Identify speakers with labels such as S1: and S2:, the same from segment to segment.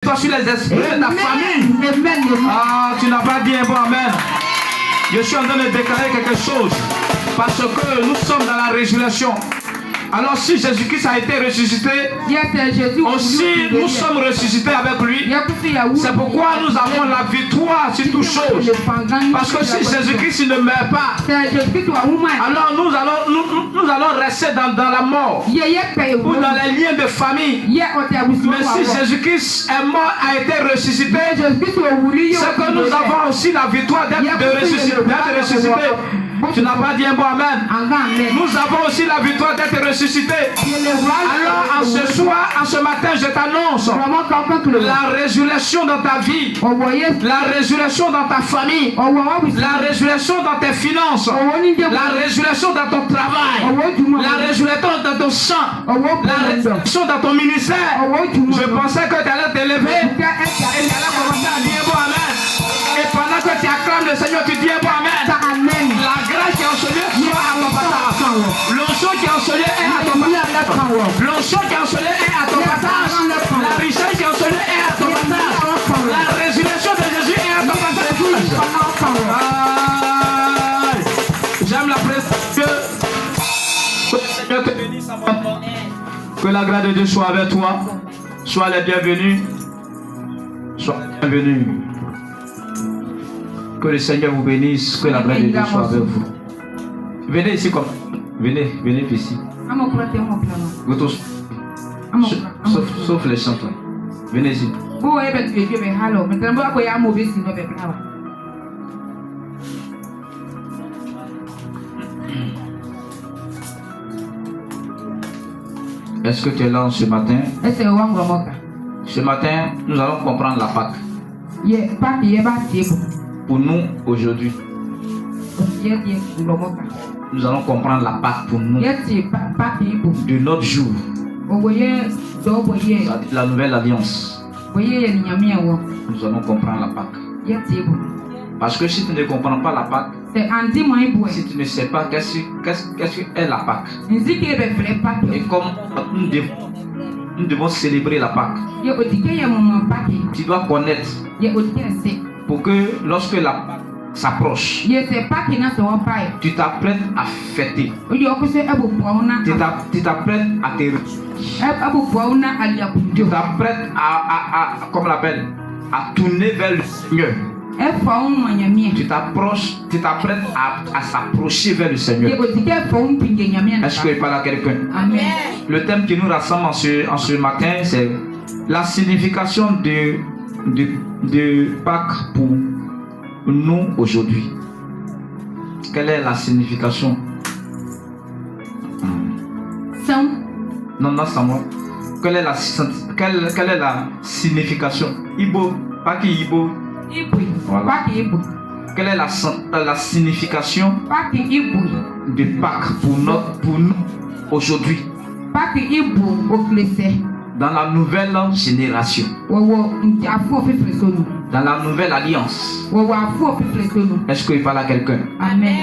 S1: toi, sur les esprits de ta famille. Ah, tu n'as pas dit un bon amen. Je suis en train de déclarer quelque chose. Parce que nous sommes dans la résurrection. Alors si Jésus-Christ a été ressuscité, aussi nous sommes ressuscités avec lui. C'est pourquoi nous avons la victoire sur toutes choses. Parce que si Jésus-Christ ne meurt pas, alors nous allons rester dans la mort ou dans les liens de famille. Mais si Jésus-Christ est mort, a été ressuscité, c'est que nous avons aussi la victoire d'être ressuscité. Tu n'as pas dit un bon amen. Nous avons aussi la victoire d'être ressuscité. Alors en ce soir, en ce matin, je t'annonce la résurrection dans ta vie, la résurrection dans ta famille, la résurrection dans tes finances, la résurrection dans ton travail, la résurrection dans ton sang, la résurrection dans ton ministère. Je pensais que tu allais t'élever et tu allais commencer à dire un bon amen. Et pendant que tu acclames le Seigneur, tu dis un bon amen. La grâce qui est enseigné soit à ton passage. L'onction qui est enseigné est à ton passage. L'onction qui est enseigné est à ton passage. La richesse qui est enseignée est à ton passage. La résurrection de Jésus est à ton passage. J'aime la présence que le Seigneur te bénisse. Que la grâce de Dieu soit avec toi. Sois les bienvenus. Sois les bienvenus. Que le Seigneur vous bénisse, que la grâce de Dieu soit avec vous. Venez ici comme. Venez ici. Vous tous. Sauf les chanteurs. Venez ici. Est-ce que tu es là ce matin? Ce matin, nous allons comprendre la Pâque. Pour nous, aujourd'hui, nous allons comprendre la Pâque pour nous, de notre jour, la nouvelle alliance. Nous allons comprendre la Pâque. Parce que si tu ne comprends pas la Pâque, si tu ne sais pas qu'est-ce qu'est la Pâque, et comme nous devons célébrer la Pâque, tu dois connaître pour que lorsque la Pâque s'approche, tu t'apprêtes à fêter, tu t'apprêtes à te tu t'apprêtes comme on l'appelle, à tourner vers le Seigneur. Tu t'apprêtes à s'approcher vers le Seigneur. Est-ce que je parle à quelqu'un? Le thème qui nous rassemble en ce matin, c'est la signification de Pâques pour nous aujourd'hui. Quelle est la signification? Non, c'est moi. Quelle est la signification? Ibo, Pâques Ibo. Voilà. Quelle est la signification de Pâques pour nous aujourd'hui? Dans la nouvelle génération, dans la nouvelle alliance. Est-ce qu'il parle à quelqu'un?
S2: Amen.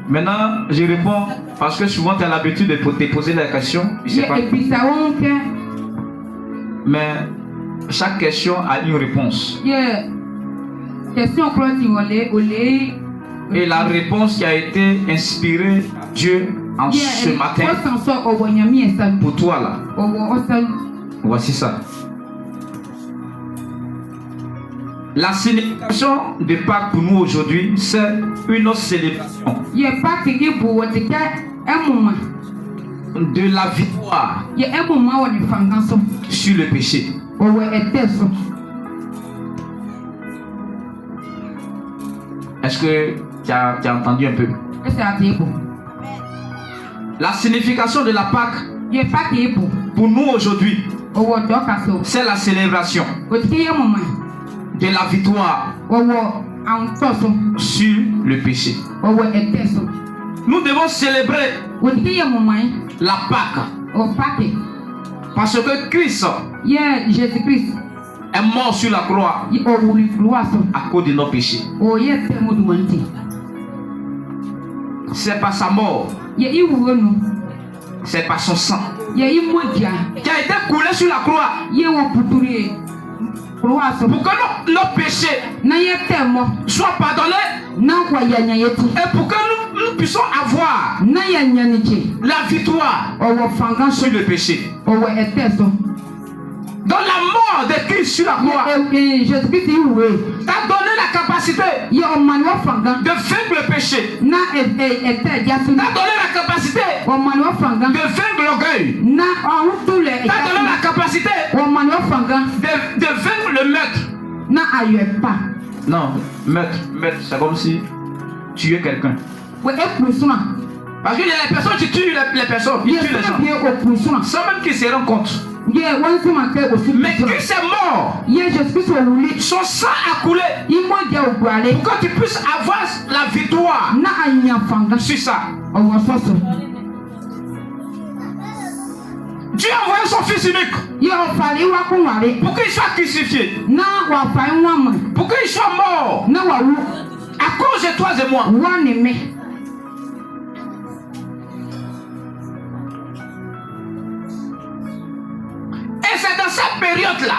S1: Maintenant, je réponds parce que souvent tu as l'habitude de te poser la question. Je sais pas. Mais chaque question a une réponse. Et la réponse qui a été inspirée par Dieu en ce matin pour toi là. Voici ça. La signification de Pâques pour nous aujourd'hui, c'est une autre célébration de la victoire sur le péché. Est-ce que tu as entendu un peu? La signification de la Pâque pour nous aujourd'hui, c'est la célébration de la victoire sur le péché. Nous devons célébrer la Pâque parce que Christ est mort sur la croix à cause de nos péchés. C'est pas sa mort, c'est pas son sang qui a été coulé sur la croix Pour que nos péchés soient pardonnés. Et pour que nous puissions avoir la victoire sur le péché. Dans la mort de Christ sur la croix, t'as donné la capacité de vaincre le péché. T'as donné la capacité de vaincre l'orgueil. T'as donné la capacité de vaincre le meurtre. Non, meurtre, c'est comme si tu es quelqu'un. Parce qu'il y a des personnes qui tuent les personnes, ils tuent les gens, sans même qu'ils se rendent compte. Mais Christ est mort. Son sang a coulé pour que tu puisses avoir la victoire sur ça. Dieu a envoyé son fils unique pour qu'il soit crucifié, pour qu'il soit mort à cause de toi et moi. Et c'est dans cette période-là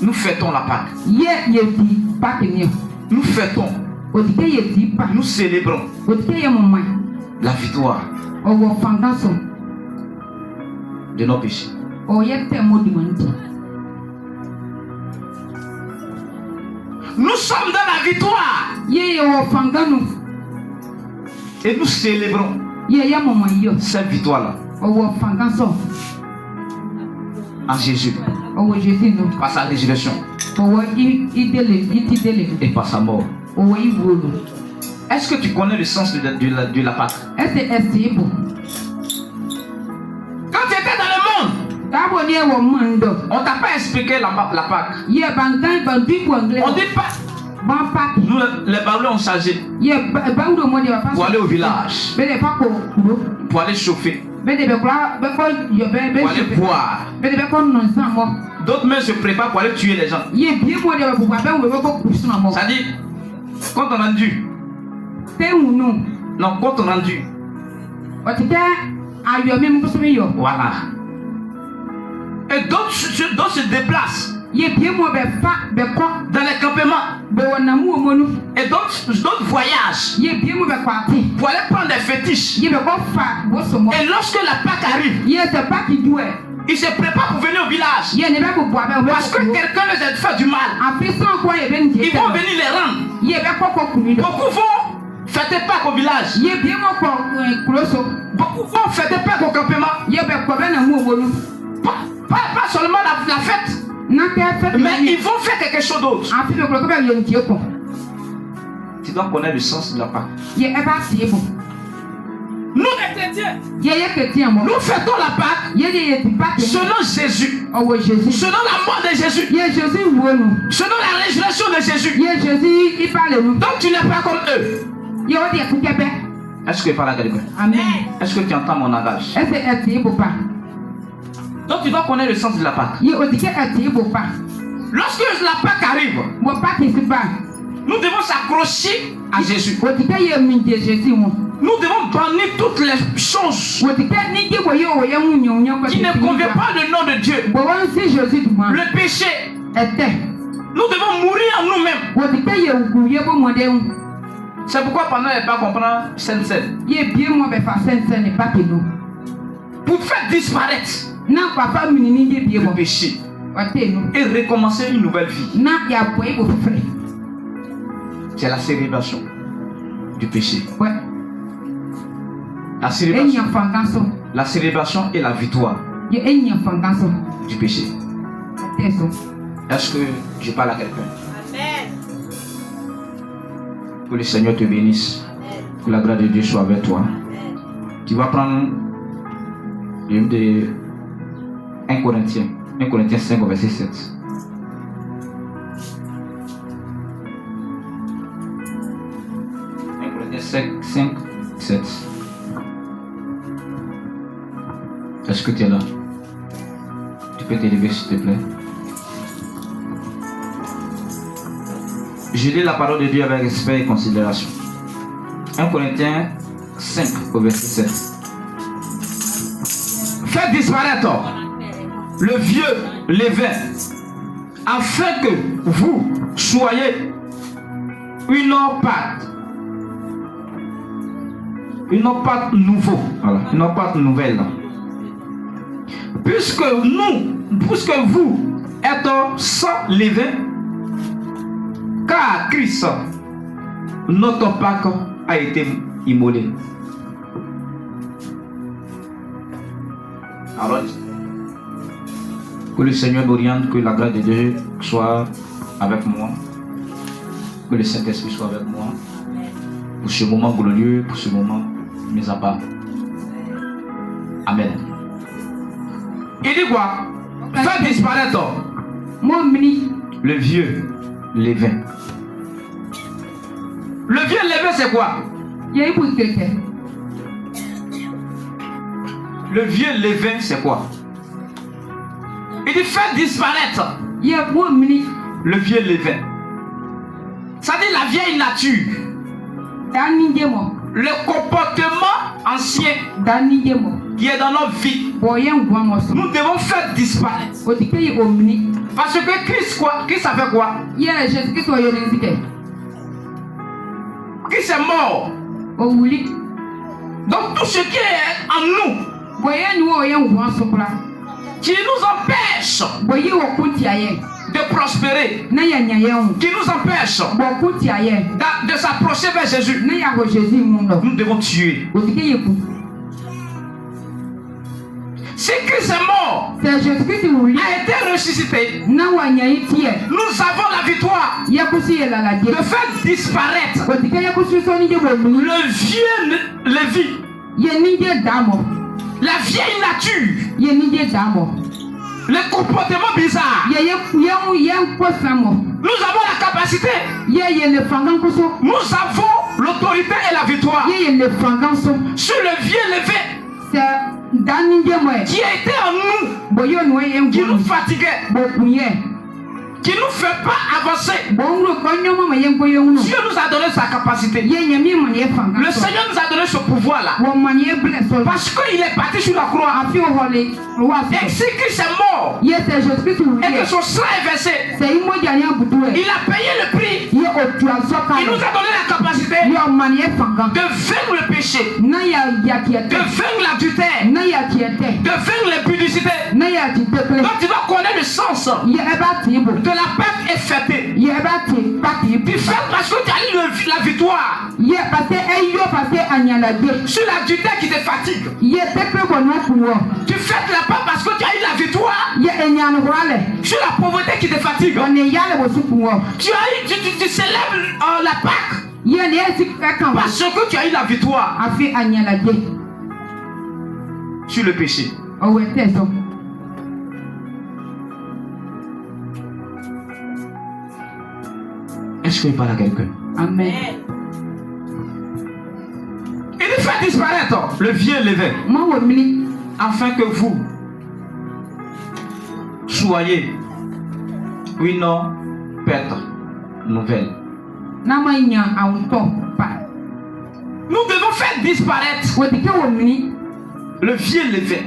S1: nous fêtons la Pâque. Nous fêtons. Nous célébrons la victoire de nos péchés. Nous sommes dans la victoire. Et nous célébrons cette victoire-là en Jésus, par sa résurrection et par sa mort. Est-ce que tu connais le sens de la Pâque? Quand tu étais dans le monde, on t'a pas expliqué la Pâque. On dit pas. Nous, les Babylons ont changé pour aller au village, pour aller chauffer, pour aller boire. D'autres même se préparent pour aller tuer les gens. Ça dit, quand on a dû. Non, quand on a dû. Voilà. Et d'autres se déplacent dans les campements. Et d'autres voyagent pour aller prendre des fétiches. Et lorsque la Pâque arrive, ils se préparent pour venir au village. Parce que quelqu'un les a fait du mal. Ils vont venir les rendre. Beaucoup vont fêter Pâque au village. Beaucoup vont fêter Pâque au campement. Pas seulement la fête. Mais ils vont faire quelque chose d'autre. Tu dois connaître le sens de la Pâque. Nous les chrétiens, nous fêtons la Pâque selon Jésus, selon la mort de Jésus, selon la résurrection de Jésus. Donc tu n'es pas comme eux. Est-ce que tu parles à quelqu'un? Est-ce que tu entends mon langage? Donc tu dois connaître le sens de la Pâque. Lorsque la Pâque arrive, nous devons s'accrocher à Jésus. Nous devons bannir toutes les choses qui ne conviennent pas le nom de Dieu. Le péché. Nous devons mourir en nous-mêmes. C'est pourquoi pendant les Pâques on prend Sainte Seine. Pour faire disparaître le péché et recommencer une nouvelle vie. C'est la célébration du péché. La célébration et la victoire du péché. Est-ce que je parle à quelqu'un? Que le Seigneur te bénisse. Que la grâce de Dieu soit avec toi. Tu vas prendre 1 Corinthiens 5 verset 7. 1 Corinthiens 5, 7. Est-ce que tu es là? Tu peux t'élever s'il te plaît. Je lis la parole de Dieu avec respect et considération. 1 Corinthiens 5 au verset 7. Faites disparaître le vieux levain afin que vous soyez une pâte nouveau, voilà, une pâte nouvelle. Puisque vous êtes sans levain, car Christ, notre Pâque, a été immolé. Alors, que le Seigneur m'oriente, que la grâce de Dieu soit avec moi, que le Saint-Esprit soit avec moi, pour ce moment glorieux, pour ce moment mis à part. Amen. Il dit quoi? Faire disparaître le vieux levain. Le vieux levain, c'est quoi? Le vieux levain, c'est quoi? Il dit faire disparaître le vieux levain. Ça dit la vieille nature. Le comportement ancien qui est dans notre vie. Nous devons faire disparaître. Parce que Christ, quoi? Christ a fait quoi? Christ est mort. Donc tout ce qui est en nous, qui nous empêche de prospérer, qui nous empêche de s'approcher vers Jésus, nous devons tuer. Si Christ est mort, a été ressuscité, nous avons la victoire de faire disparaître le vieux Lévi, la vieille nature, le comportement bizarre. Nous avons la capacité, nous avons l'autorité et la victoire sur le vieux Lévi qui était en nous, qui nous fatiguait, qui ne nous fait pas avancer. Dieu nous a donné sa capacité. Le Seigneur nous a donné ce pouvoir-là. Parce qu'il est parti sur la croix. Et si Christ est mort et que son sang est versé, il a payé le prix. Il nous a donné la capacité de vaincre le péché, de vaincre l'adultère, de vaincre l'impudicité. Donc tu dois connaître le sens de la perte est fêtée. Tu fais parce que tu as eu la victoire sur l'adultère qui te fatigue. Tu fais la perte parce que tu as eu la victoire sur la pauvreté qui te fatigue. Tu célèbres la Pâque parce que tu as eu la victoire sur le péché. Est-ce qu'il parle à quelqu'un? Amen. Il fait disparaître le vieux levain afin que vous soyez une pète nouvelle. Nous devons faire disparaître le vieux levain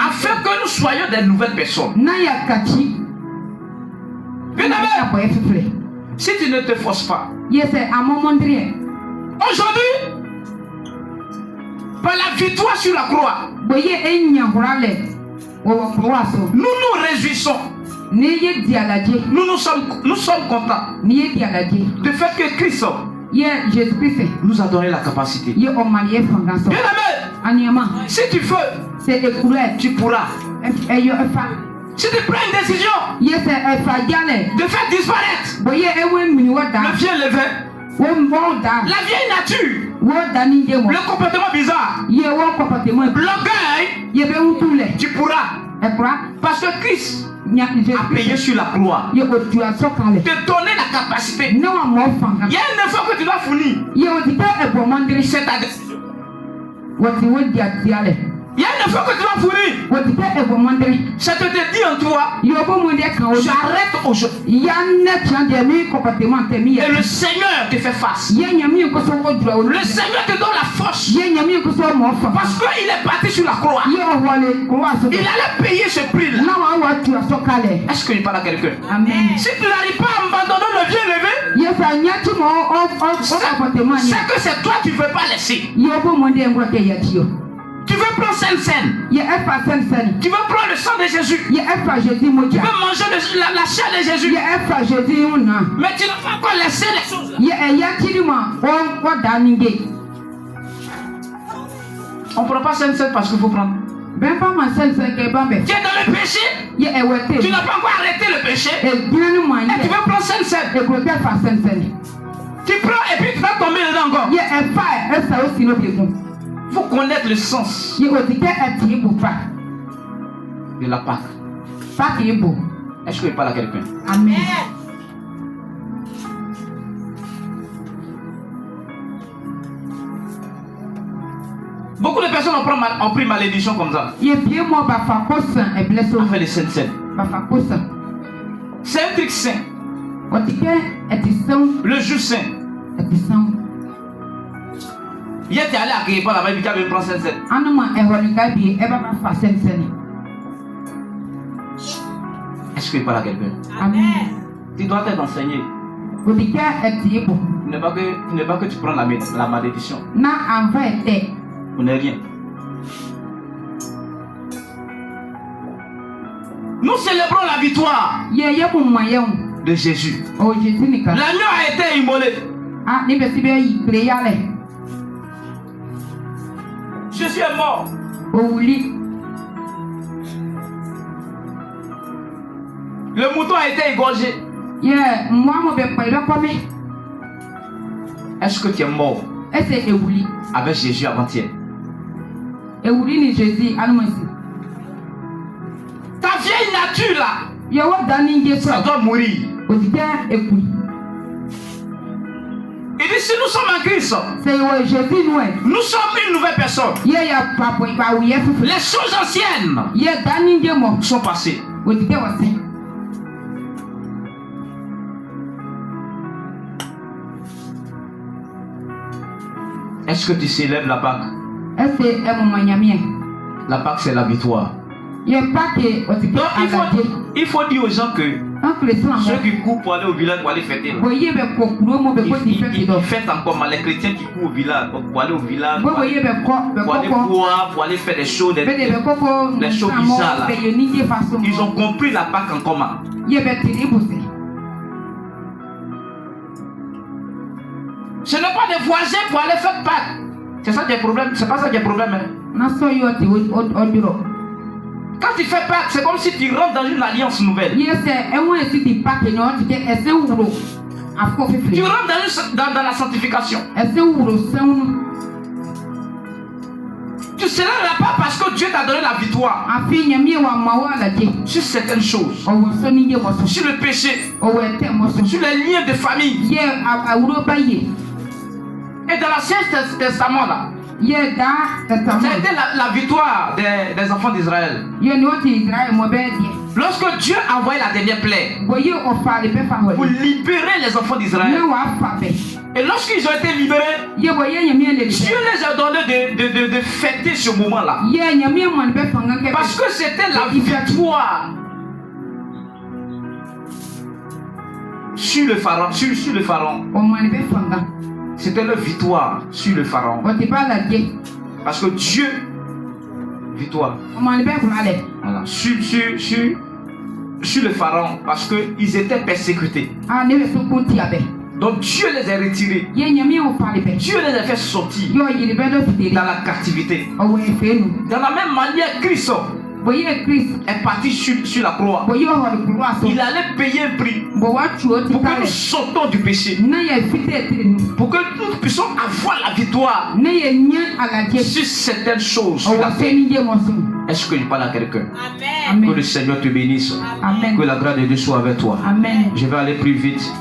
S1: afin que nous soyons des nouvelles personnes. Bien aimé, si tu ne te forces pas, aujourd'hui, par la victoire sur la croix, nous nous réjouissons. Nous sommes contents du fait que Christ nous a donné la capacité. Bien aimé, si tu veux, tu pourras. Si tu prends une décision de faire disparaître le vieux levain, la vieille nature, le comportement bizarre, l'orgueil, tu pourras. Parce que Christ a payé sur la croix, te donner la capacité. Il y a un effort que tu dois fournir. C'est ta décision. Il y a un l'effort que tu vas fournir, ça te dit en toi, j'arrête aujourd'hui. Et le Seigneur te fait face. Le Seigneur te donne la force. Parce qu'il est parti sur la croix. Il allait payer ce prix-là. Est-ce que je parle à quelqu'un? Si tu n'arrives pas à abandonner le bien-levé, c'est que c'est toi que tu ne veux pas laisser. Tu veux prendre Sainte-Seine. Tu veux prendre le sang de Jésus. Tu veux manger la chair de Jésus. Mais tu n'as pas encore laissé les choses là. On ne prend pas Sainte-Seine parce qu'il faut prendre. Tu es dans le péché. Tu n'as pas encore arrêté le péché. Et tu veux prendre Sainte-Seine. Tu prends et puis tu vas tomber dedans encore. Il faut connaître le sens de la Pâque. Est-ce que je parle à quelqu'un?
S2: Amen.
S1: Beaucoup de personnes ont pris malédiction comme ça. On fait les Sainte-Seine. C'est un truc saint. Le jour saint. Hier, tu es allé à Képa là-bas, tu avais pris Sainte-Seine. Est-ce que je parle à quelqu'un?
S2: Amen.
S1: Tu dois être enseigné. Ce n'est pas que tu prends la malédiction. On n'est rien. Nous célébrons la victoire de Jésus. L'agneau a été immolé. Jésus est mort. Le mouton a été égorgé. Est-ce que tu es mort avec Jésus avant-hier? Ta vieille nature là, ça doit mourir. Il dit si nous sommes en Christ, nous sommes une nouvelle personne. Les choses anciennes sont passées. Est-ce que tu célèbres la Pâque? La Pâque, c'est la victoire. Donc, il faut dire aux gens que ceux qui courent pour aller au village pour aller fêter, ils fêtent encore mal. Les chrétiens qui courent au village pour aller au village, pour aller boire, pour aller faire des choses, des choses bizarres là. Ils ont compris la Pâque en commun. Ce n'est pas des voisins pour aller faire Pâques. C'est ça qui est le problème. C'est pas ça qui est le problème. Quand tu fais Pâques, c'est comme si tu rentres dans une alliance nouvelle. Tu rentres dans la sanctification. Tu célèbres la Pâque parce que Dieu t'a donné la victoire sur certaines choses, sur le péché, sur les liens de famille. Et dans l'Ancien Testament là, c'était la victoire des enfants d'Israël. Lorsque Dieu a envoyé la dernière plaie pour libérer les enfants d'Israël, et lorsqu'ils ont été libérés, Dieu les a donné de fêter ce moment-là. Parce que c'était la victoire sur le pharaon. Sur le pharaon. C'était leur victoire sur le pharaon. Parce que Dieu, victoire. Voilà. Sur le pharaon, parce qu'ils étaient persécutés. Donc Dieu les a retirés. Dieu les a fait sortir dans la captivité. De la même manière, Christ est parti sur la croix. Il allait payer un prix pour que nous sortons du péché, pour que nous puissions avoir la victoire sur certaines choses. Est-ce que je parle à quelqu'un? Que le Seigneur te bénisse. Amen. Que la grâce de Dieu soit avec toi.
S2: Amen.
S1: Je vais aller plus vite.